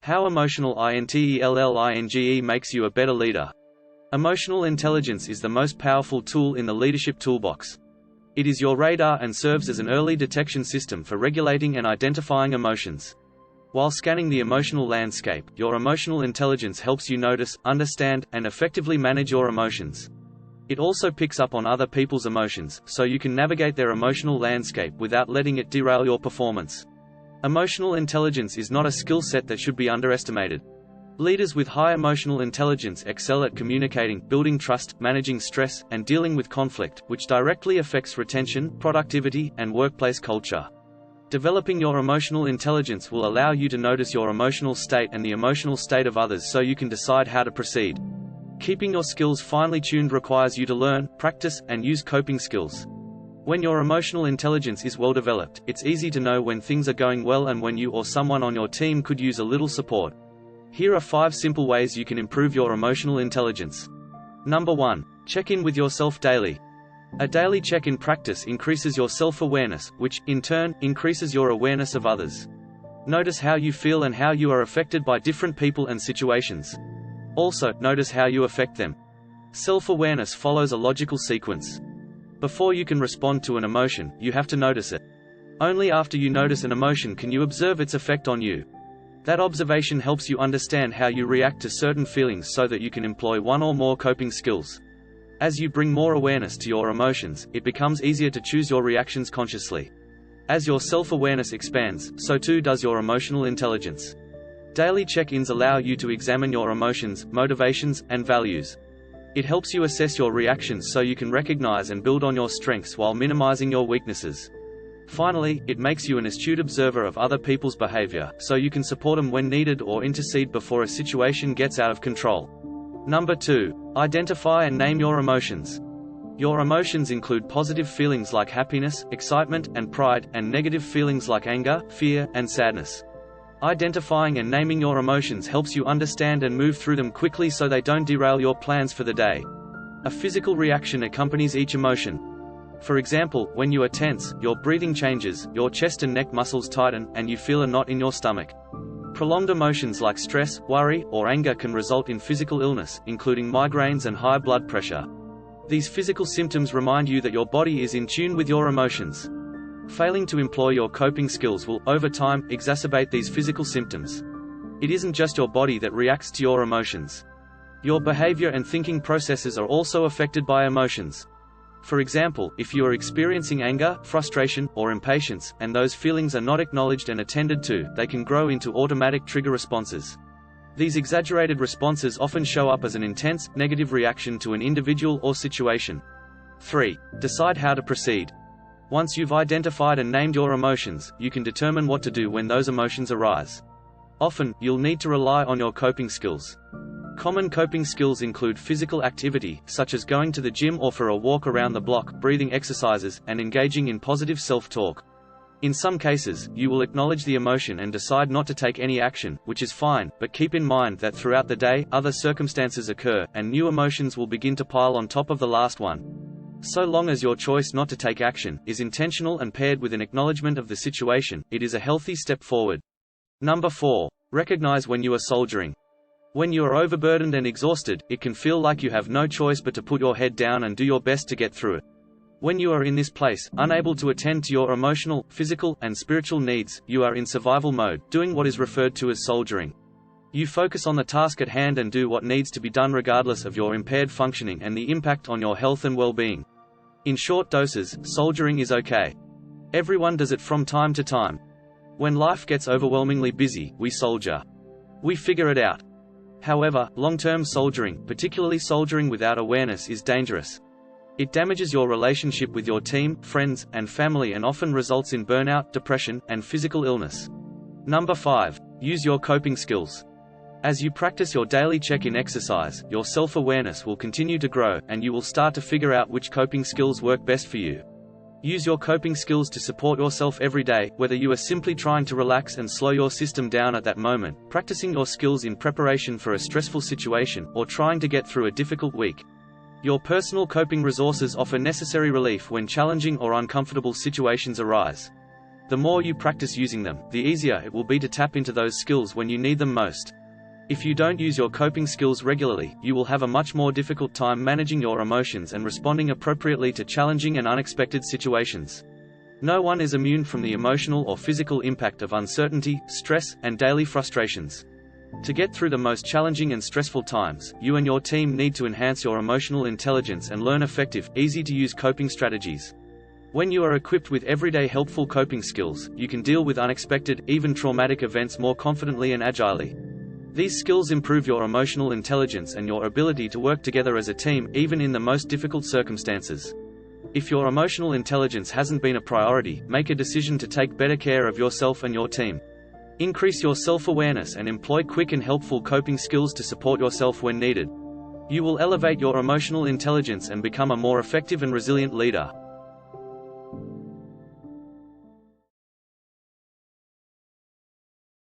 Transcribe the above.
How emotional intelligence makes you a better leader. Emotional intelligence is the most powerful tool in the leadership toolbox. It is your radar and serves as an early detection system for regulating and identifying emotions. While scanning the emotional landscape, your emotional intelligence helps you notice, understand, and effectively manage your emotions. It also picks up on other people's emotions, so you can navigate their emotional landscape without letting it derail your performance. Emotional intelligence is not a skill set that should be underestimated. Leaders with high emotional intelligence excel at communicating, building trust, managing stress, and dealing with conflict, which directly affects retention, productivity, and workplace culture. Developing your emotional intelligence will allow you to notice your emotional state and the emotional state of others so you can decide how to proceed. Keeping your skills finely tuned requires you to learn, practice, and use coping skills. When your emotional intelligence is well developed, it's easy to know when things are going well and when you or someone on your team could use a little support. Here are 5 simple ways you can improve your emotional intelligence. Number 1. Check in with yourself daily. A daily check-in practice increases your self-awareness, which, in turn, increases your awareness of others. Notice how you feel and how you are affected by different people and situations. Also, notice how you affect them. Self-awareness follows a logical sequence. Before you can respond to an emotion, you have to notice it. Only after you notice an emotion can you observe its effect on you. That observation helps you understand how you react to certain feelings so that you can employ one or more coping skills. As you bring more awareness to your emotions, it becomes easier to choose your reactions consciously. As your self-awareness expands, so too does your emotional intelligence. Daily check-ins allow you to examine your emotions, motivations, and values. It helps you assess your reactions so you can recognize and build on your strengths while minimizing your weaknesses. Finally, it makes you an astute observer of other people's behavior, so you can support them when needed or intercede before a situation gets out of control. Number 2. Identify and name your emotions. Your emotions include positive feelings like happiness, excitement, and pride, and negative feelings like anger, fear, and sadness. Identifying and naming your emotions helps you understand and move through them quickly so they don't derail your plans for the day. A physical reaction accompanies each emotion. For example, when you are tense, your breathing changes, your chest and neck muscles tighten, and you feel a knot in your stomach. Prolonged emotions like stress, worry, or anger can result in physical illness, including migraines and high blood pressure. These physical symptoms remind you that your body is in tune with your emotions. Failing to employ your coping skills will, over time, exacerbate these physical symptoms. It isn't just your body that reacts to your emotions. Your behavior and thinking processes are also affected by emotions. For example, if you are experiencing anger, frustration, or impatience, and those feelings are not acknowledged and attended to, they can grow into automatic trigger responses. These exaggerated responses often show up as an intense, negative reaction to an individual or situation. 3. Decide how to proceed. Once you've identified and named your emotions, you can determine what to do when those emotions arise. Often, you'll need to rely on your coping skills. Common coping skills include physical activity, such as going to the gym or for a walk around the block, breathing exercises, and engaging in positive self-talk. In some cases, you will acknowledge the emotion and decide not to take any action, which is fine, but keep in mind that throughout the day, other circumstances occur, and new emotions will begin to pile on top of the last one. So long as your choice not to take action is intentional and paired with an acknowledgement of the situation, it is a healthy step forward. Number 4. Recognize when you are soldiering. When you are overburdened and exhausted, it can feel like you have no choice but to put your head down and do your best to get through it. When you are in this place, unable to attend to your emotional, physical, and spiritual needs, you are in survival mode, doing what is referred to as soldiering. You focus on the task at hand and do what needs to be done regardless of your impaired functioning and the impact on your health and well-being. In short doses, soldiering is okay. Everyone does it from time to time. When life gets overwhelmingly busy, we soldier. We figure it out. However, long-term soldiering, particularly soldiering without awareness, is dangerous. It damages your relationship with your team, friends, and family and often results in burnout, depression, and physical illness. Number 5. Use your coping skills. As you practice your daily check-in exercise, your self-awareness will continue to grow, and you will start to figure out which coping skills work best for you. Use your coping skills to support yourself every day, whether you are simply trying to relax and slow your system down at that moment, practicing your skills in preparation for a stressful situation, or trying to get through a difficult week. Your personal coping resources offer necessary relief when challenging or uncomfortable situations arise. The more you practice using them, the easier it will be to tap into those skills when you need them most. If you don't use your coping skills regularly, you will have a much more difficult time managing your emotions and responding appropriately to challenging and unexpected situations. No one is immune from the emotional or physical impact of uncertainty, stress, and daily frustrations. To get through the most challenging and stressful times, you and your team need to enhance your emotional intelligence and learn effective, easy-to-use coping strategies. When you are equipped with everyday helpful coping skills, you can deal with unexpected, even traumatic events more confidently and agilely. These skills improve your emotional intelligence and your ability to work together as a team, even in the most difficult circumstances. If your emotional intelligence hasn't been a priority, make a decision to take better care of yourself and your team. Increase your self-awareness and employ quick and helpful coping skills to support yourself when needed. You will elevate your emotional intelligence and become a more effective and resilient leader.